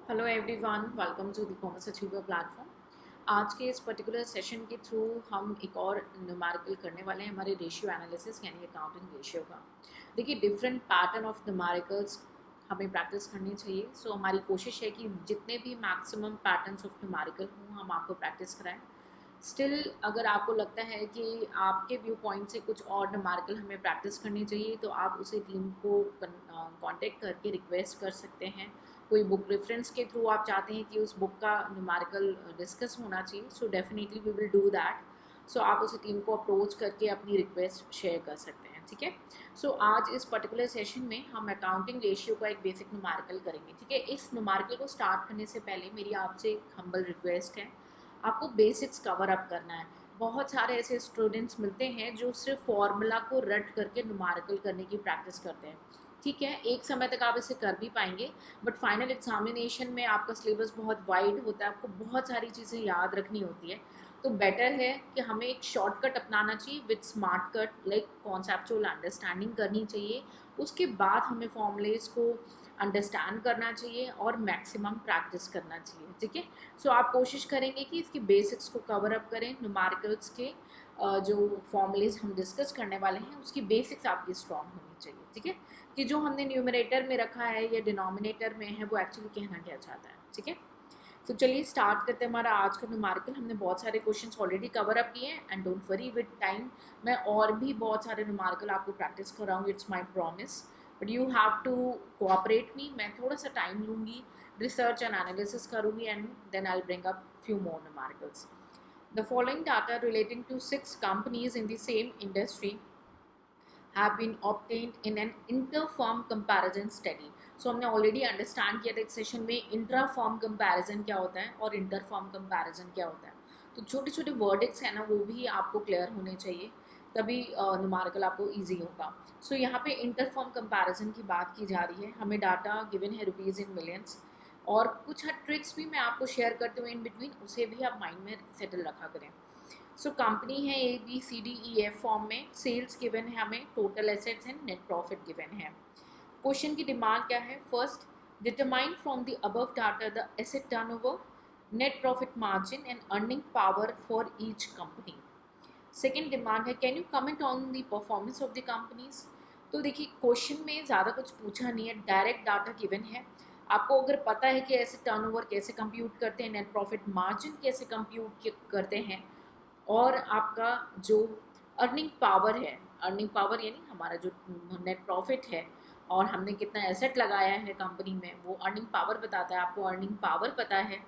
Hello everyone, welcome to the commerce achiever platform. आज के इस पर्टिकुलर सेशन के थ्रू हम एक और न्यूमेरिकल करने वाले हैं हमारे रेशियो एनालिसिस यानी अकाउंटिंग रेशियो का। देखिए, डिफरेंट पैटर्न ऑफ न्यूमेरिकल्स हमें प्रैक्टिस करनी चाहिए। सो हमारी कोशिश है कि जितने भी मैक्सिमम पैटर्न्स ऑफ न्यूमेरिकल हों हम आपको प्रैक्टिस कराएं। स्टिल अगर आपको लगता है कि आपके व्यू पॉइंट से कुछ और न्यूमेरिकल हमें प्रैक्टिस करनी चाहिए तो आप उसे टीम को कांटेक्ट करके रिक्वेस्ट कर सकते हैं। कोई बुक रेफरेंस के थ्रू आप चाहते हैं कि उस बुक का न्यूमेरिकल डिस्कस होना चाहिए, so definitely we will do that. So आप उसे टीम को अप्रोच करके अपनी रिक्वेस्ट शेयर कर सकते हैं। ठीक है। सो आज इस पर्टिकुलर सेशन में हम अकाउंटिंग रेशियो का एक बेसिक न्यूमेरिकल करेंगे। ठीक है। इस न्यूमेरिकल को स्टार्ट करने से पहले मेरी आपसे एक हम्बल रिक्वेस्ट है, आपको बेसिक्स कवर अप करना है। बहुत सारे ऐसे स्टूडेंट्स मिलते हैं जो सिर्फ फॉर्मूला को रट करके न्यूमेरिकल करने की प्रैक्टिस करते हैं। ठीक है, एक समय तक आप इसे कर भी पाएंगे, बट फाइनल एग्जामिनेशन में आपका सिलेबस बहुत वाइड होता है, आपको बहुत सारी चीज़ें याद रखनी होती है। तो बेटर है कि हमें एक शॉर्टकट अपनाना चाहिए with smart cut, like conceptual understanding करनी चाहिए। उसके बाद हमें फॉर्मूलेज को अंडरस्टैंड करना चाहिए और मैक्सिमम प्रैक्टिस करना चाहिए। ठीक है। सो आप कोशिश करेंगे कि इसकी बेसिक्स को कवर अप करें। न्यूमेरिकल्स के जो फॉर्मूलेज हम डिस्कस करने वाले हैं उसकी बेसिक्स आपकी स्ट्रॉन्ग होनी चाहिए। ठीक है, कि जो हमने न्यूमरेटर में रखा है या डिनोमिनेटर में है वो एक्चुअली कहना क्या चाहता है। ठीक है। तो चलिए स्टार्ट करते हैं हमारा आज का न्यूमेरिकल। हमने बहुत सारे क्वेश्चंस ऑलरेडी कवर अप किए हैं and don't worry with time मैं और भी बहुत सारे न्यूमेरिकल आपको प्रैक्टिस कराऊंगी, it's my promise. But you have to cooperate me. मैं थोड़ा सा टाइम लूँगी, रिसर्च एंड एनालिसिस करूँगी and then I bring up few more numericals. The following data relating to 6 companies in the same industry have been obtained in an inter-firm comparison study. So हमने already understand किया था एक session में intra form comparison क्या होता है और inter form comparison क्या होता है। तो छोटे छोटे वर्डिक्स हैं ना, वो भी आपको क्लियर होने चाहिए, तभी न्यूमेरिकल आपको इजी होगा। सो यहाँ पे इंटर फॉर्म कंपैरिजन की बात की जा रही है। हमें डाटा गिवन है रुपीज़ इन मिलियंस, और कुछ ट्रिक्स भी मैं आपको शेयर करती हूँ इन बिटवीन, उसे भी आप माइंड में सेटल रखा करें। सो कंपनी है ABCDEF फॉर्म में, सेल्स गिवन है हमें, total assets and net profit given है। क्वेश्चन की डिमांड क्या है? First, determine from the above data the asset turnover, net profit margin and earning power for each company. Second demand है, can you comment on the performance of the companies. तो देखिए, question में ज़्यादा कुछ पूछा नहीं है, डायरेक्ट डाटा गिवन है। आपको अगर पता है कि ऐसे टर्नओवर कैसे कंप्यूट करते हैं, नेट प्रॉफिट मार्जिन कैसे कंप्यूट करते हैं, और आपका जो अर्निंग पावर है, अर्निंग पावर यानी हमारा जो नेट प्रॉफिट है और हमने कितना एसेट लगाया है कंपनी में, वो अर्निंग पावर बताता है। आपको अर्निंग पावर पता है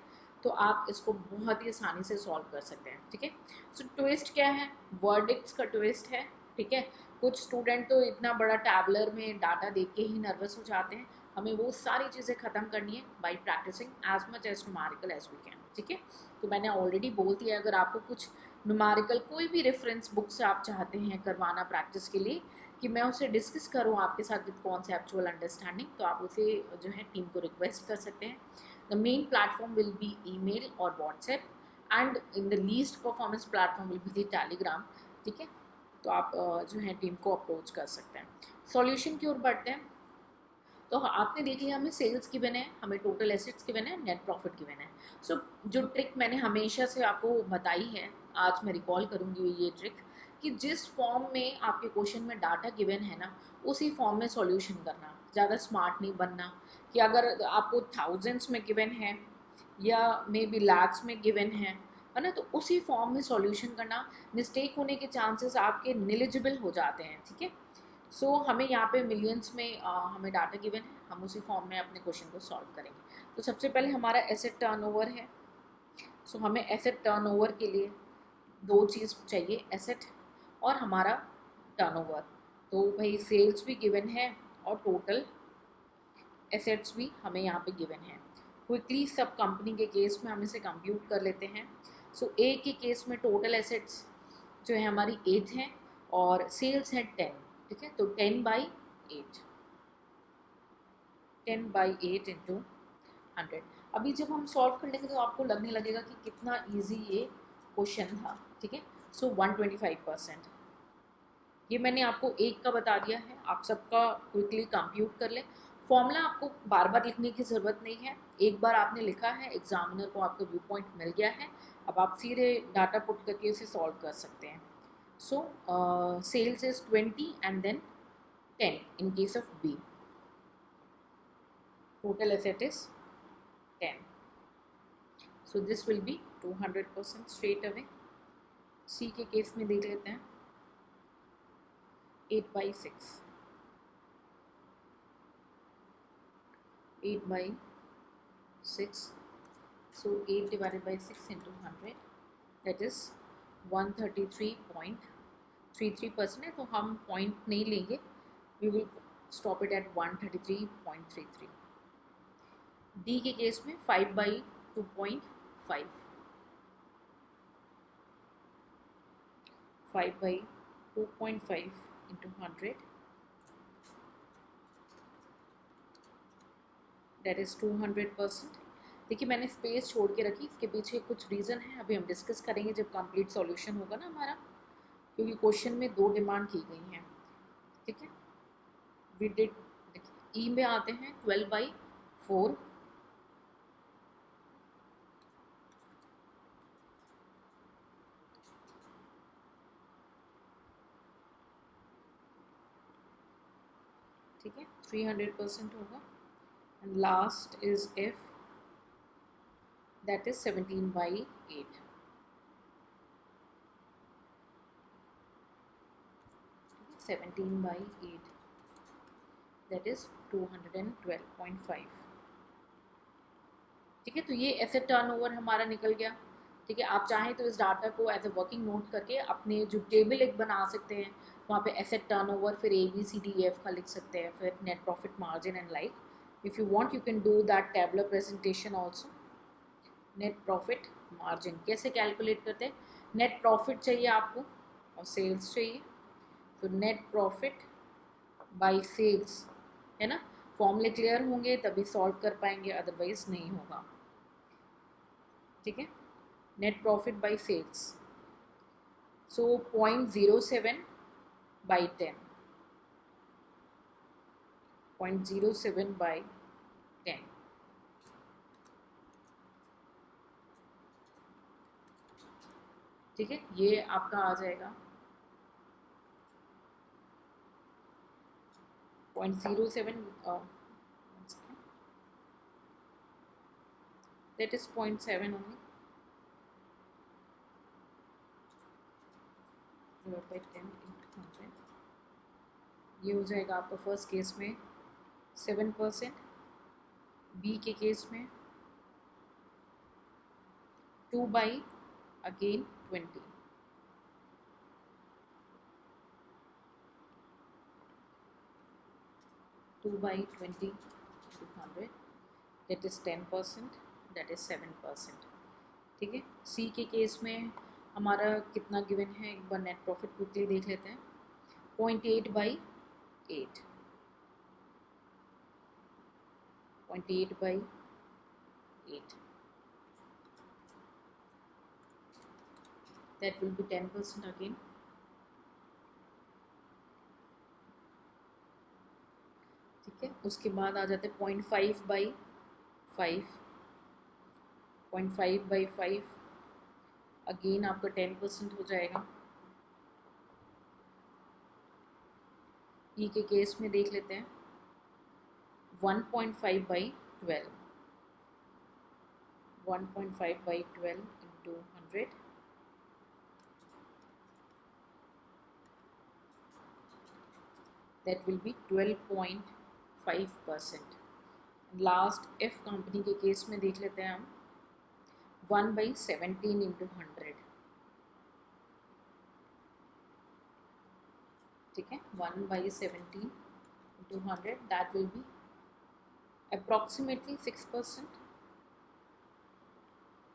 तो आप इसको बहुत ही आसानी से सॉल्व कर सकते हैं। ठीक है। सो ट्विस्ट क्या है? वर्डिक्ट्स का ट्विस्ट है। ठीक है। कुछ स्टूडेंट तो इतना बड़ा टैबलर में डाटा देख के ही नर्वस हो जाते हैं। हमें वो सारी चीज़ें ख़त्म करनी है by practising as much as numerical as we can. ठीक है। तो मैंने ऑलरेडी बोल दिया, अगर आपको कुछ न्यूमेरिकल कोई भी रेफरेंस बुक से आप चाहते हैं करवाना प्रैक्टिस के लिए कि मैं उसे डिस्कस करूं आपके साथ विद कॉन्सेप्चुअल अंडरस्टैंडिंग, तो आप उसे जो है टीम को रिक्वेस्ट कर सकते हैं। The main platform will be email और WhatsApp, and in the least performance platform will be the Telegram. ठीक है। तो आप जो है टीम को अप्रोच कर सकते हैं। सॉल्यूशन की ओर बढ़ते हैं। तो आपने देख लिया, हमें सेल्स गिवन है, हमें टोटल एसेट्स गिवन है, नेट प्रॉफिट गिवन है। सो जो ट्रिक मैंने हमेशा से आपको बताई है, आज मैं रिकॉल करूँगी ये ट्रिक, कि जिस फॉर्म में आपके क्वेश्चन में डाटा गिवन है ना, उसी फॉर्म में सॉल्यूशन करना। ज़्यादा स्मार्ट नहीं बनना कि अगर आपको थाउजेंड्स में गिवन है या मे बी लैक्स में गिवन है ना, तो उसी फॉर्म में सॉल्यूशन करना। मिस्टेक होने के चांसेस आपके निलिजिबल हो जाते हैं। ठीक है। सो हमें यहाँ पे मिलियंस में हमें डाटा गिवन है, हम उसी फॉर्म में अपने क्वेश्चन को सॉल्व करेंगे। तो सबसे पहले हमारा एसेट टर्नओवर है। सो हमें एसेट टर्नओवर के लिए दो चीज़ चाहिए, एसेट और हमारा टर्नओवर। तो भाई सेल्स भी गिवन है और टोटल एसेट्स भी हमें यहाँ पे गिवन है। क्विकली सब कंपनी के केस में हम इसे कंप्यूट कर लेते हैं। सो ए के केस में टोटल एसेट्स जो है हमारी 8 है और सेल्स है 10। ठीक है। तो 10/8, 10/8 इंटू 100। अभी जब हम सॉल्व कर लेंगे तो आपको लगने लगेगा कि कितना इजी ये क्वेश्चन था। ठीक है। सो 125%, ये मैंने आपको एक का बता दिया है, आप सबका क्विकली कंप्यूट कर लें। फॉर्मूला आपको बार बार लिखने की ज़रूरत नहीं है, एक बार आपने लिखा है, एग्जामिनर को आपका व्यू पॉइंट मिल गया है, अब आप सीधे डाटा पुट करके उसे सॉल्व कर सकते हैं. So sales is 20 and then 10 in case of B. Total asset is 10. So this will be 200% straight away. C के केस में देख लेते हैं 8 by 6. 8 by 6. So 8 divided by 6 into 100. That is 133.33% है, तो हम पॉइंट नहीं लेंगे. We will stop it at 133.33. D के केस में 5 by 2.5. 5 by 2.5 into 100. That is 200%. देखिए मैंने स्पेस छोड़ के रखी, इसके पीछे कुछ रीज़न है, अभी हम डिस्कस करेंगे जब कंप्लीट सॉल्यूशन होगा ना हमारा, क्योंकि क्वेश्चन में 2 डिमांड की गई हैं. ठीक है, वी डिड. ई में आते हैं 12 by 4. ठीक है, 300% होगा. And last is F, that is 17 by 8. 17 by 8, that is 212.5. ठीक है, तो ये एसेट टर्नओवर हमारा निकल गया. ठीक है, आप चाहें तो इस डाटा को एज ए वर्किंग नोट करके अपने जो टेबल एक बना सकते हैं, वहाँ पे एसेट टर्नओवर, फिर ABCDEF का लिख सकते हैं, फिर net profit margin and like. If you want you can do that tabular presentation also. Net profit margin कैसे कैलकुलेट करते हैं? नेट प्रॉफिट चाहिए आपको और सेल्स चाहिए, तो नेट प्रॉफिट बाय सेल्स है ना. फॉर्मूले क्लियर होंगे तभी सॉल्व कर पाएंगे, अदरवाइज नहीं होगा. ठीक है, net profit by sales, so 0.07 by 10. 0.07 by 10. ठीक है, ये आपका आ जाएगा 0.07. That is 0.7 only. Divided by 10 into 100. ये हो जाएगा आपका फर्स्ट केस में 7%, बी के केस में 2 by again 20. Two by 20 into 100, that is 10%, that is 7%. ठीक है, सी के केस में हमारा कितना गिवन है, एक बार नेट प्रॉफिट क्विकली देख लेते हैं. 0.8 by 8. 0.8 by 8. That will be 10% again. ठीक है, उसके बाद आ जाते हैं 0.5 by 5. 0.5 by 5 अगेन आपका 10% हो जाएगा. ई के केस में देख लेते हैं 1.5 by 12. 1.5 by 12 into 100. That will be 12.5%. Last F company के केस में देख लेते हैं हम 1 by 17 into 100. ठीक है, 1 by 17 into 100, that will be approximately 6%.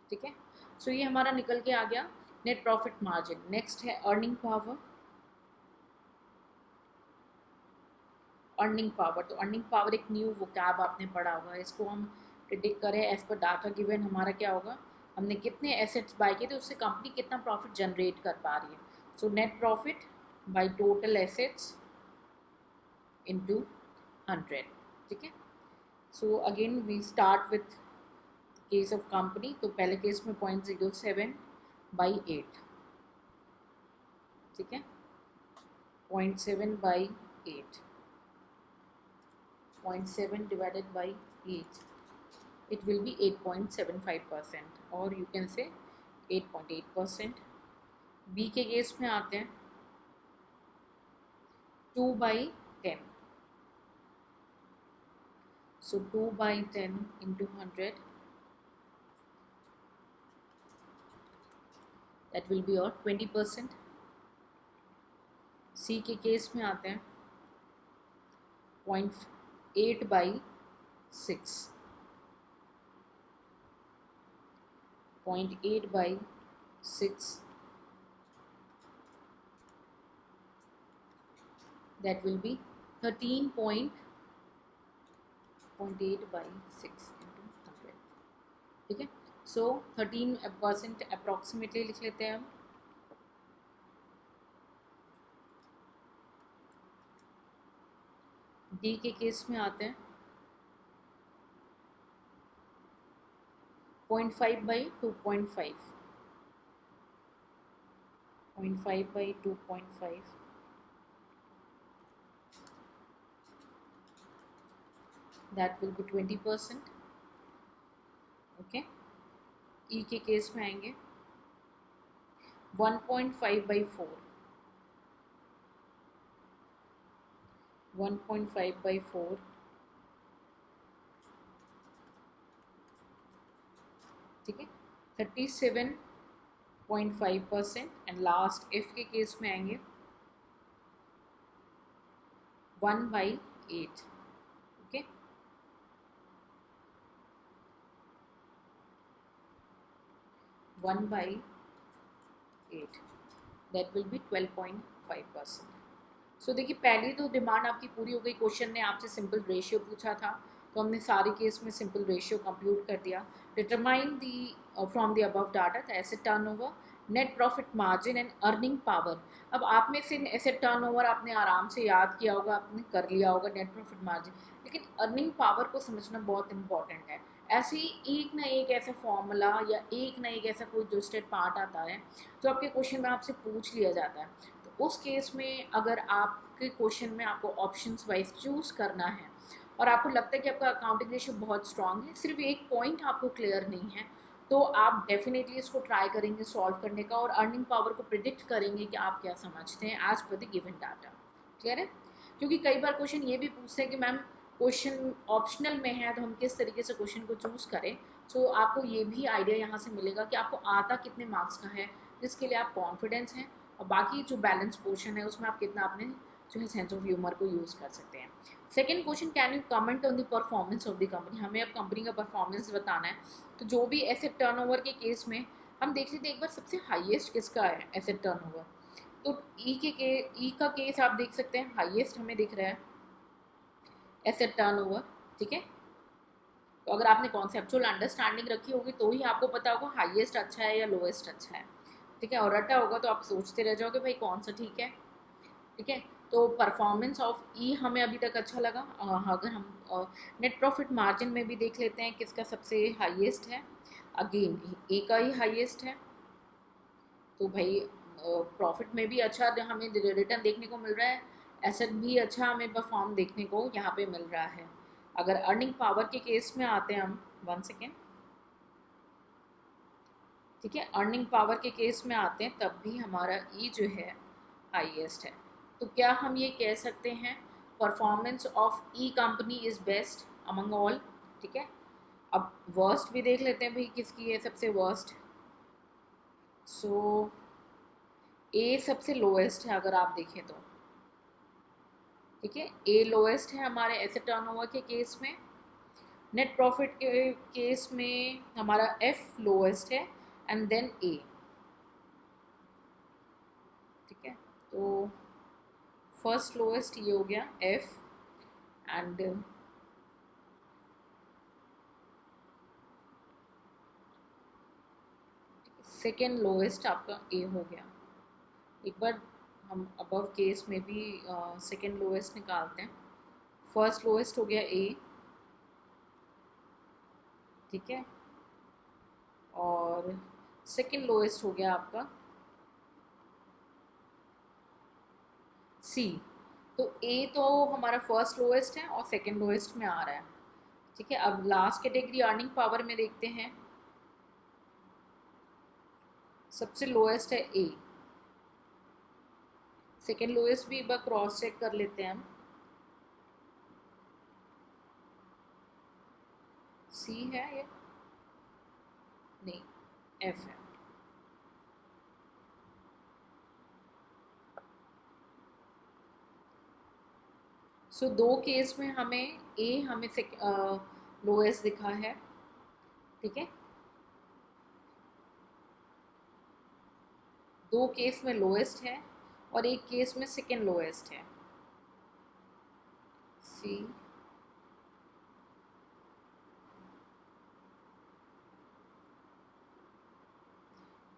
ठीक है, सो ये हमारा निकल के आ गया नेट प्रॉफिट मार्जिन. नेक्स्ट है अर्निंग पावर. अर्निंग पावर, तो अर्निंग पावर एक न्यू वोकैब आपने पढ़ा होगा. इसको हम प्रिडिक्ट करें एज पर डाटा गिवन, हमारा क्या होगा, हमने कितने एसेट्स बाय किए थे उससे कंपनी कितना प्रॉफिट जनरेट कर पा रही है. So net profit by total assets into 100. ठीक है, so again we start with case of company. तो पहले केस में 0.07/8, ठीक है, 0.7/8, 0.7 divided by 8, it will be 8.75%, or you can say 8.8%। B के केस में आते हैं 2/10, so 2/10 into 100, that will be your 20%। सी के केस में आते हैं 0.8/6, 0.8/6, that will be 13.8/6 into 100, ठीक है। सो 13% अप्रॉक्सीमेटली लिख लेते हैं हम। डी के केस में आते हैं 0.5/2.5, 0.5/2.5, that will be 20%, okay. E के केस में आएंगे 1.5/4, 1.5/4, ठीक है, 37.5%। एंड लास्ट एफ के केस में आएंगे 1/8, okay. One by 8, that will be 12.5%। So देखिए पहली तो डिमांड आपकी पूरी हो गई। क्वेश्चन ने आपसे सिंपल रेशियो पूछा था, तो हमने सारे केस में सिंपल रेशियो कंप्यूट कर दिया। Determine the from the above data the asset turnover, net profit margin and earning power. अब आप में से एसेट टर्नओवर आपने आराम से याद किया होगा, आपने कर लिया होगा, नेट प्रॉफिट मार्जिन, लेकिन अर्निंग पावर को समझना बहुत इंपॉर्टेंट है। ऐसे ही एक ना एक ऐसा फॉर्मूला या एक ना एक ऐसा कोई जो स्टेट पार्ट आता है जो आपके क्वेश्चन में आपसे पूछ लिया जाता है, तो उस केस में अगर आपके क्वेश्चन में आपको ऑप्शंस वाइज चूज़ करना है और आपको लगता है कि आपका अकाउंटिंग रेशियो बहुत स्ट्रांग है, सिर्फ एक पॉइंट आपको क्लियर नहीं है, तो आप डेफिनेटली इसको ट्राई करेंगे सॉल्व करने का और अर्निंग पावर को प्रिडिक्ट करेंगे कि आप क्या समझते हैं as per the given data. Clear है? क्योंकि कई बार क्वेश्चन ये भी पूछते हैं कि मैम क्वेश्चन ऑप्शनल में है तो हम किस तरीके से क्वेश्चन को चूज़ करें। सो आपको ये भी आइडिया यहाँ से मिलेगा कि आपको आता कितने मार्क्स का है, जिसके लिए आप कॉन्फिडेंस हैं, और बाकी जो बैलेंस पोर्शन है उसमें आप कितना अपने जो है सेंस ऑफ ह्यूमर को यूज़ कर सकते हैं। Second question, can you comment on the performance of the company. हमें अब कंपनी का परफॉर्मेंस बताना है। तो जो भी एसेट टर्नओवर के केस में हम देख लेते हैं एक बार सबसे हाईएस्ट किसका है एसेट टर्नओवर। तो ई का केस आप देख सकते हैं हाईएस्ट हमें दिख रहा है एसेट टर्नओवर, ठीक है। तो अगर आपने कॉन्सेप्चुअल अंडरस्टैंडिंग रखी होगी तो ही आपको पता होगा हाईएस्ट अच्छा है या लोएस्ट अच्छा है, ठीक है। और रटा होगा तो आप सोचते रह जाओगे भाई कौन सा ठीक है, ठीक है। तो परफॉर्मेंस ऑफ ई हमें अभी तक अच्छा लगा। अगर हम नेट प्रॉफिट मार्जिन में भी देख लेते हैं किसका सबसे हाईएस्ट है, अगेन ए का ही हाईएस्ट है। तो भाई प्रॉफिट में भी अच्छा हमें रिटर्न देखने को मिल रहा है, एसेट भी अच्छा हमें परफॉर्म देखने को यहाँ पे मिल रहा है। अगर अर्निंग पावर के केस में आते हैं हम, वन सेकेंड, ठीक है, अर्निंग पावर के केस में आते हैं तब भी हमारा ई जो है हाईएस्ट है। तो क्या हम ये कह सकते हैं performance of E company is best among all, ठीक है। अब वर्स्ट भी देख लेते हैं भाई किसकी है सबसे वर्स्ट। सो ए सबसे लोएस्ट है अगर आप देखें तो, ठीक है, ए लोएस्ट है हमारे एसेट टर्नओवर के केस में। नेट प्रॉफिट के केस में हमारा एफ लोएस्ट है एंड देन ए, ठीक है। तो फर्स्ट लोएस्ट ये हो गया एफ एंड सेकेंड लोएस्ट आपका ए हो गया। एक बार हम अबव केस में भी सेकेंड लोएस्ट निकालते हैं। फर्स्ट लोएस्ट हो गया ए, ठीक है, और सेकंड लोएस्ट हो गया आपका सी। तो ए तो हमारा फर्स्ट लोएस्ट है और सेकंड लोएस्ट में आ रहा है, ठीक है। अब लास्ट कैटेगरी अर्निंग पावर में देखते हैं, सबसे लोएस्ट है ए, सेकेंड लोएस्ट भी एक बार क्रॉस चेक कर लेते हैं हम, सी है ये, नहीं एफ है। सो दो केस में हमें ए हमें से लोएस्ट दिखा है, ठीक है, दो केस में लोएस्ट है और एक केस में सेकेंड लोएस्ट है सी।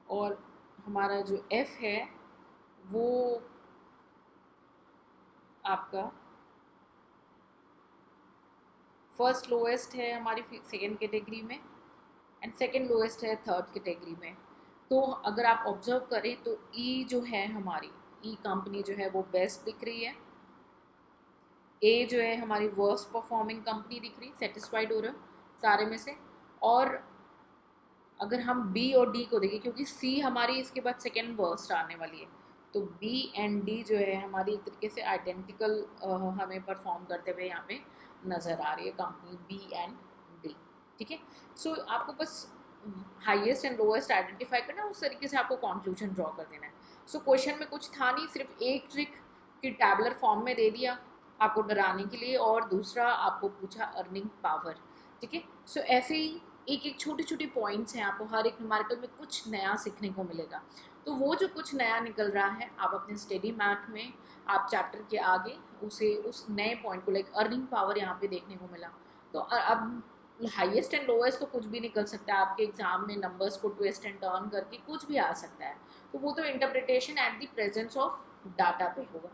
और हमारा जो एफ है वो आपका फर्स्ट लोएस्ट है हमारी सेकेंड कैटेगरी में एंड सेकेंड लोएस्ट है थर्ड कैटेगरी में। तो अगर आप ऑब्जर्व करें तो ई जो है हमारी ई कंपनी जो है वो बेस्ट दिख रही है, ए जो है हमारी वर्स्ट परफॉर्मिंग कंपनी दिख रही, सेटिस्फाइड हो रहा सारे में से। और अगर हम बी और डी को देखें, क्योंकि सी हमारी इसके बाद सेकेंड वर्स्ट आने वाली है, तो बी एंड डी जो है हमारी एक तरीके से आइडेंटिकल हमें परफॉर्म करते हुए यहाँ पे नज़र आ रही है कंपनी बी एंड डी, ठीक है। सो आपको बस हाईएस्ट एंड लोएस्ट आइडेंटिफाई करना है, उस तरीके से आपको कंक्लूजन ड्रॉ कर देना है। सो क्वेश्चन में कुछ था नहीं, सिर्फ एक ट्रिक की टैबलर फॉर्म में दे दिया आपको डराने के लिए, और दूसरा आपको पूछा अर्निंग पावर, ठीक है। सो ऐसे ही एक एक छोटी छोटी पॉइंट्स हैं, आपको हर एक न्यूमेरिकल में कुछ नया सीखने को मिलेगा। तो वो जो कुछ नया निकल रहा है आप अपने स्टडी मैथ में आप चैप्टर के आगे उसे उस नए पॉइंट को लाइक अर्निंग पावर यहाँ पे देखने को मिला। तो अब हाईएस्ट एंड लोएस्ट तो कुछ भी निकल सकता है आपके एग्जाम में, नंबर्स को ट्विस्ट एंड टर्न करके कुछ भी आ सकता है, तो वो तो interpretation at the presence of data पे होगा।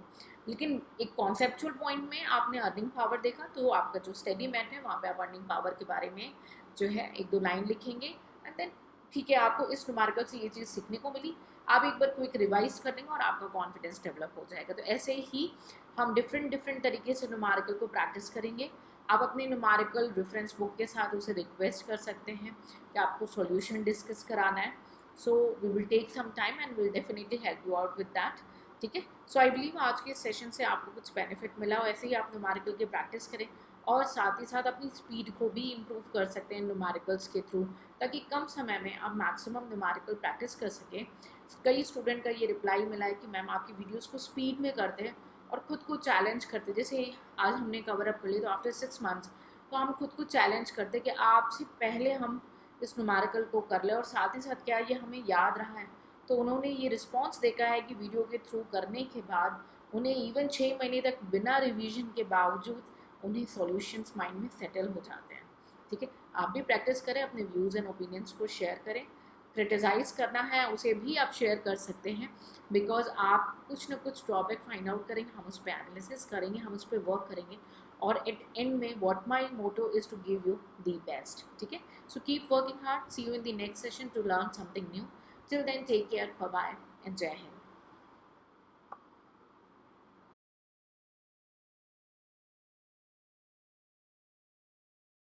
लेकिन एक कॉन्सेप्चुअल पॉइंट में आपने अर्निंग पावर देखा, तो आपका जो स्टडी मैथ है वहाँ पे आप अर्निंग पावर के बारे में जो है एक दो लाइन लिखेंगे एंड देन ठीक है, आपको इस न्यूमेरिकल से ये चीज़ सीखने को मिली, आप एक बार क्विक रिवाइज कर लेंगे और आपका कॉन्फिडेंस डेवलप हो जाएगा। तो ऐसे ही हम डिफरेंट तरीके से न्यूमेरिकल को प्रैक्टिस करेंगे। आप अपने न्यूमेरिकल रेफरेंस बुक के साथ उसे रिक्वेस्ट कर सकते हैं कि आपको सॉल्यूशन डिस्कस कराना है, so we will take some time and will definitely help you out with that, ठीक है। सो आई बिलीव आज के सेशन से आपको कुछ बेनिफिट मिला हो। ऐसे ही आप न्यूमेरिकल की प्रैक्टिस करें और साथ ही साथ अपनी स्पीड को भी इम्प्रूव कर सकते हैं न्यूमेरिकल्स के थ्रू, ताकि कम समय में आप मैक्सिमम न्यूमेरिकल प्रैक्टिस कर सकें। कई स्टूडेंट का ये रिप्लाई मिला है कि मैम आपकी वीडियोस को स्पीड में करते हैं और ख़ुद को चैलेंज करते, जैसे आज हमने कवर अप कर लिया तो आफ्टर 6 मंथ्स तो हम खुद को चैलेंज करते कि आपसे पहले हम इस न्यूमेरिकल को कर लें और साथ ही साथ क्या ये हमें याद रहा है। तो उन्होंने ये रिस्पॉन्स देखा है कि वीडियो के थ्रू करने के बाद उन्हें इवन 6 महीने तक बिना रिवीजन के बावजूद उन्हें सॉल्यूशंस माइंड में सेटल हो जाते हैं, ठीक है। आप भी प्रैक्टिस करें, अपने व्यूज़ एंड ओपिनियंस को शेयर करें, क्रिटिसाइज करना है उसे भी आप शेयर कर सकते हैं, बिकॉज आप कुछ ना कुछ टॉपिक फाइंड आउट करेंगे, हम उस पर एनालिसिस करेंगे, हम उस पर वर्क करेंगे और एट एंड में what my motto is to give you the best, ठीक है। So keep working hard, see you in the next session to learn something new. Till then take care, bye bye and जय हिंद।